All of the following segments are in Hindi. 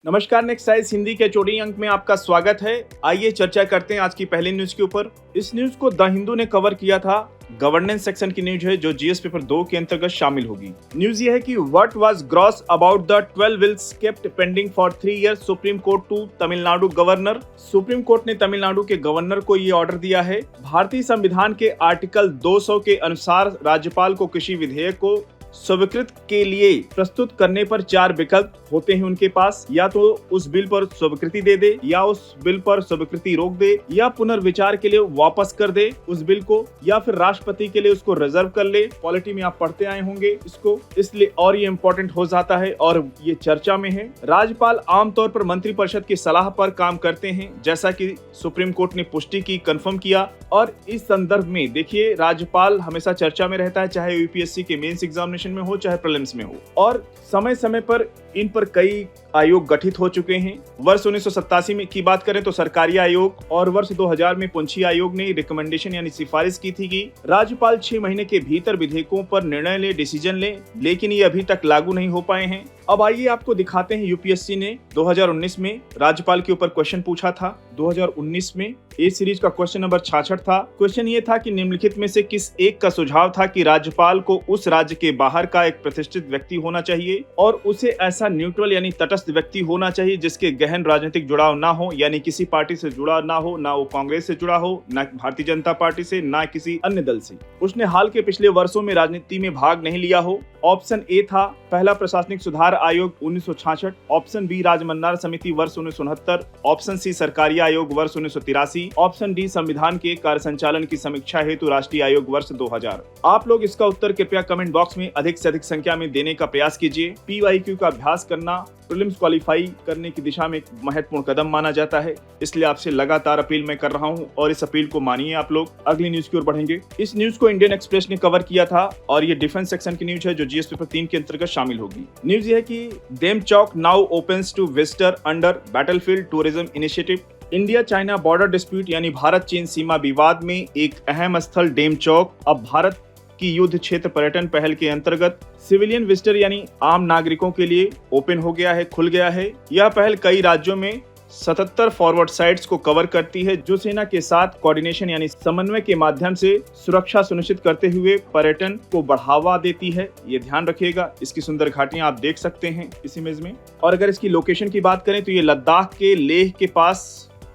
नमस्कार, नेक्स्ट साइज हिंदी के चौड़ी अंक में आपका स्वागत है। आइए चर्चा करते हैं आज की पहली न्यूज के ऊपर। इस न्यूज को द हिंदू ने कवर किया था। गवर्नेंस सेक्शन की न्यूज है जो जीएस पेपर 2 के अंतर्गत शामिल होगी। न्यूज ये है कि what was gross about the 12 bills kept pending for 3 years Supreme Court to Tamil Nadu governor. Supreme court ने तमिलनाडु के गवर्नर को ये ऑर्डर दिया है। भारतीय संविधान के आर्टिकल 200 के अनुसार राज्यपाल को किसी विधेयक को स्वीकृत के लिए प्रस्तुत करने पर 4 विकल्प होते हैं उनके पास। या तो उस बिल पर स्वीकृति दे दे, या उस बिल पर स्वीकृति रोक दे, या पुनर्विचार के लिए वापस कर दे उस बिल को, या फिर राष्ट्रपति के लिए उसको रिजर्व कर ले। पॉलिटी में आप पढ़ते आए होंगे इसको, इसलिए और ये इम्पोर्टेंट हो जाता है और ये चर्चा में है। राज्यपाल आमतौर पर मंत्रिपरिषद की सलाह पर काम करते हैं, जैसा कि सुप्रीम कोर्ट ने पुष्टि की, कंफर्म किया। और इस संदर्भ में देखिए, राज्यपाल हमेशा चर्चा में रहता है, चाहे यूपीएससी के मेंस एग्जामिनेशन में हो चाहे प्रीलिम्स में हो। और समय समय पर इन पर कई आयोग गठित हो चुके हैं। वर्ष 1987 में की बात करें तो सरकारी आयोग, और वर्ष 2000 में पुंछी आयोग ने रिकमेंडेशन यानी सिफारिश की थी कि राज्यपाल 6 महीने के भीतर विधेयकों पर निर्णय ले, डिसीजन ले, लेकिन ये अभी तक लागू नहीं हो पाए हैं। अब आइए आपको दिखाते हैं, यूपीएससी ने 2019 में राज्यपाल के ऊपर क्वेश्चन पूछा था। 2019 में ए सीरीज का क्वेश्चन नंबर 66 था। क्वेश्चन ये था कि निम्नलिखित में से किस एक का सुझाव था कि राज्यपाल को उस राज्य के बाहर का एक प्रतिष्ठित व्यक्ति होना चाहिए और उसे ऐसा न्यूट्रल यानी तटस्थ व्यक्ति होना चाहिए जिसके गहन राजनीतिक जुड़ाव ना हो, यानी किसी पार्टी से जुड़ा ना हो, ना वो कांग्रेस से जुड़ा हो, ना भारतीय जनता पार्टी से, ना किसी अन्य दल से, उसने हाल के पिछले वर्षों में राजनीति में भाग नहीं लिया हो। ऑप्शन ए था पहला प्रशासनिक सुधार आयोग 1966, ऑप्शन बी राजमन्दार समिति वर्ष 1969, ऑप्शन सी सरकारी आयोग वर्ष 1983, ऑप्शन डी संविधान के कार्य संचालन की समीक्षा हेतु राष्ट्रीय आयोग वर्ष 2000। आप लोग इसका उत्तर कृपया कमेंट बॉक्स में अधिक से अधिक संख्या में देने का प्रयास कीजिए। पीवाईक्यू का अभ्यास करना प्रीलिम्स क्वालिफाई करने की दिशा में एक महत्वपूर्ण कदम माना जाता है, इसलिए आपसे लगातार अपील मैं कर रहा हूं और इस अपील को मानिए आप लोग। अगली न्यूज की ओर बढ़ेंगे। इस न्यूज को इंडियन एक्सप्रेस ने कवर किया था और ये डिफेंस सेक्शन की न्यूज है जो जीएस पेपर 3 के अंतर्गत शामिल होगी। न्यूज ये है कि Demchok now opens to visitor under battlefield tourism initiative. India China border dispute यानी भारत चीन सीमा विवाद में एक अहम स्थल डेमचौक अब भारत की युद्ध क्षेत्र पर्यटन पहल के अंतर्गत सिविलियन विजिटर यानी आम नागरिकों के लिए ओपन हो गया है, खुल गया है। यह पहल कई राज्यों में 77 फॉरवर्ड साइट्स को कवर करती है जो सेना के साथ कोऑर्डिनेशन यानी समन्वय के माध्यम से सुरक्षा सुनिश्चित करते हुए पर्यटन को बढ़ावा देती है। ये ध्यान रखिएगा। इसकी सुंदर घाटियां आप देख सकते हैं इस इमेज में। और अगर इसकी लोकेशन की बात करें तो ये लद्दाख के लेह के पास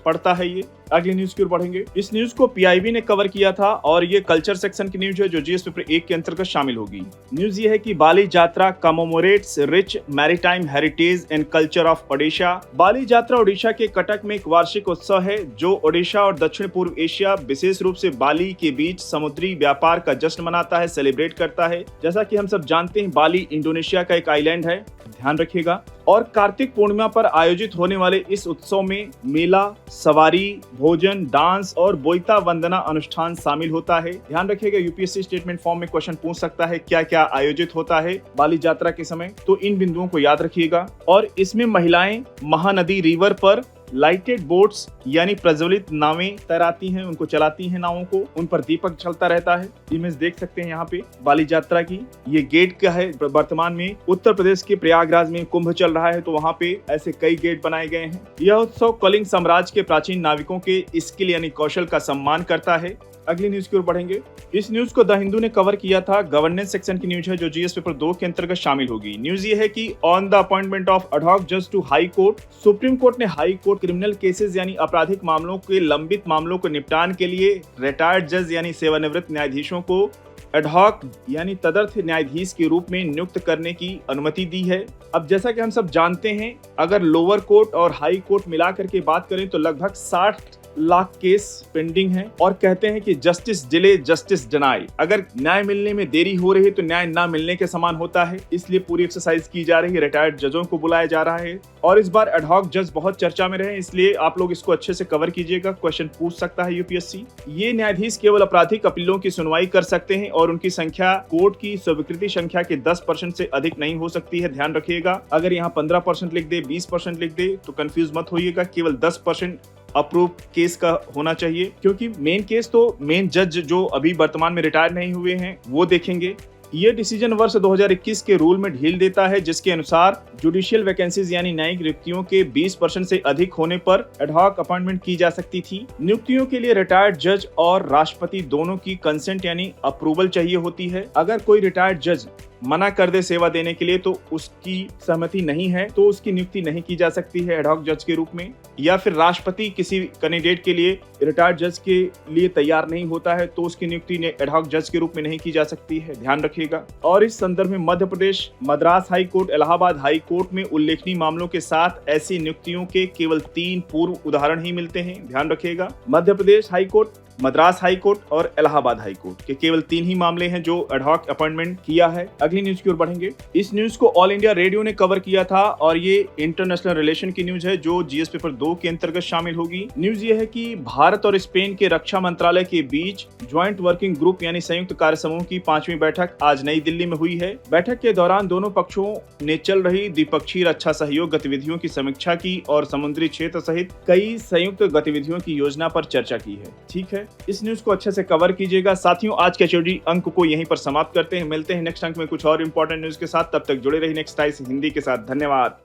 पड़ता है। ये अगली न्यूज की ओर बढ़ेंगे। इस न्यूज को पीआईबी ने कवर किया था और ये कल्चर सेक्शन की न्यूज है जो जीएस पेपर 1 के अंतर्गत शामिल होगी। न्यूज ये है कि Bali Yatra commemorates rich maritime heritage and culture of Odisha. Bali Yatra Odisha के कटक में एक वार्षिक उत्सव है जो ओडिशा और दक्षिण पूर्व एशिया, विशेष रूप से बाली के बीच समुद्री व्यापार का जश्न मनाता है, सेलिब्रेट करता है। जैसा कि हम सब जानते हैं, बाली इंडोनेशिया का एक आइलैंड है, ध्यान रखिएगा। और कार्तिक पूर्णिमा पर आयोजित होने वाले इस उत्सव में मेला, सवारी, भोजन, डांस और बोईता वंदना अनुष्ठान शामिल होता है। ध्यान रखिएगा, यूपीएससी स्टेटमेंट फॉर्म में क्वेश्चन पूछ सकता है क्या क्या आयोजित होता है बाली यात्रा के समय, तो इन बिंदुओं को याद रखिएगा। और इसमें महिलाएं महानदी रिवर पर लाइटेड बोट्स यानी प्रज्वलित नावें तैराती हैं, उनको चलाती हैं नावों को, उन पर दीपक चलता रहता है। इमेज देख सकते हैं यहाँ पे बाली यात्रा की। ये गेट का है। वर्तमान में उत्तर प्रदेश के प्रयागराज में कुंभ चल रहा है तो वहाँ पे ऐसे कई गेट बनाए गए हैं। यह उत्सव कलिंग साम्राज्य के प्राचीन नाविकों के स्किल यानी कौशल का सम्मान करता है। अगली न्यूज की ओर बढ़ेंगे। इस न्यूज को द हिंदू ने कवर किया था। गवर्नेंस सेक्शन की न्यूज है जो जीएस पेपर 2 के अंतर्गत शामिल होगी। न्यूज ये है कि on the appointment of ad hoc जज to high court. Supreme court ने हाई कोर्ट क्रिमिनल केसेस यानी आपराधिक मामलों के लंबित मामलों को निपटान के लिए रिटायर्ड जज यानी सेवानिवृत्त न्यायाधीशों को एडहॉक यानी तदर्थ न्यायाधीश के रूप में नियुक्त करने की अनुमति दी है। अब जैसा कि हम सब जानते हैं, अगर लोअर कोर्ट और हाई कोर्ट मिलाकर के बात करें तो लगभग 60 लाख केस पेंडिंग है और कहते हैं कि जस्टिस डिले जस्टिस डिनाई। अगर न्याय मिलने में देरी हो रही है तो न्याय ना मिलने के समान होता है, इसलिए पूरी एक्सरसाइज की जा रही है। रिटायर्ड जजों को बुलाया जा रहा है और इस बार एडहॉक जज बहुत चर्चा में रहे, इसलिए आप लोग इसको अच्छे से कवर कीजिएगा। क्वेश्चन पूछ सकता है यूपीएससी। ये न्यायाधीश केवल आपराधिक अपीलों की सुनवाई कर सकते हैं और उनकी संख्या कोर्ट की स्वीकृति संख्या के 10% से अधिक नहीं हो सकती है। ध्यान रखिएगा, अगर यहाँ 15% लिख दे, 20% लिख दे तो कंफ्यूज मत होइएगा। केवल 10% अप्रूव केस का होना चाहिए, क्योंकि मेन केस तो मेन जज जो अभी वर्तमान में रिटायर नहीं हुए हैं वो देखेंगे। ये डिसीजन वर्ष 2021 के रूल में ढील देता है, जिसके अनुसार जुडिशियल वैकेंसीज यानी न्यायिक रिक्तियों के 20% से अधिक होने पर एडहॉक अपॉइंटमेंट की जा सकती थी। नियुक्तियों के लिए रिटायर्ड जज और राष्ट्रपति दोनों की कंसेंट यानी अप्रूवल चाहिए होती है। अगर कोई रिटायर्ड जज मना कर दे सेवा देने के लिए तो उसकी सहमति नहीं है तो उसकी नियुक्ति नहीं की जा सकती है एडहॉक जज के रूप में, या फिर राष्ट्रपति किसी कैंडिडेट के लिए रिटायर्ड जज के लिए तैयार नहीं होता है तो उसकी नियुक्ति एडहॉक जज के रूप में नहीं की जा सकती है, ध्यान रखिएगा। और इस संदर्भ में Madhya Pradesh, Madras high court, Allahabad high court में उल्लेखनीय मामलों के साथ ऐसी नियुक्तियों के केवल 3 पूर्व उदाहरण ही मिलते हैं, ध्यान रखिएगा। Madhya Pradesh high court, Madras high court और इलाहाबाद हाई कोर्ट के केवल 3 ही मामले हैं जो एडहॉक अपॉइंटमेंट किया है। अगली न्यूज की ओर बढ़ेंगे। इस न्यूज को ऑल इंडिया रेडियो ने कवर किया था और ये इंटरनेशनल रिलेशन की न्यूज है जो जीएस पेपर 2 के अंतर्गत शामिल होगी। न्यूज ये है कि भारत और स्पेन के रक्षा मंत्रालय के बीच ज्वाइंट वर्किंग ग्रुप यानी संयुक्त कार्य समूह की 5वीं बैठक आज नई दिल्ली में हुई है। बैठक के दौरान दोनों पक्षों ने चल रही द्विपक्षीय रक्षा सहयोग गतिविधियों की समीक्षा की और समुद्री क्षेत्र सहित कई संयुक्त गतिविधियों की योजना पर चर्चा की है। ठीक है, इस न्यूज को अच्छे से कवर कीजिएगा। साथियों, आज के HOD अंक को यहीं पर समाप्त करते हैं। मिलते हैं नेक्स्ट अंक में कुछ और इंपॉर्टेंट न्यूज के साथ। तब तक जुड़े रहिए नेक्स्ट टाइम्स हिंदी के साथ। धन्यवाद।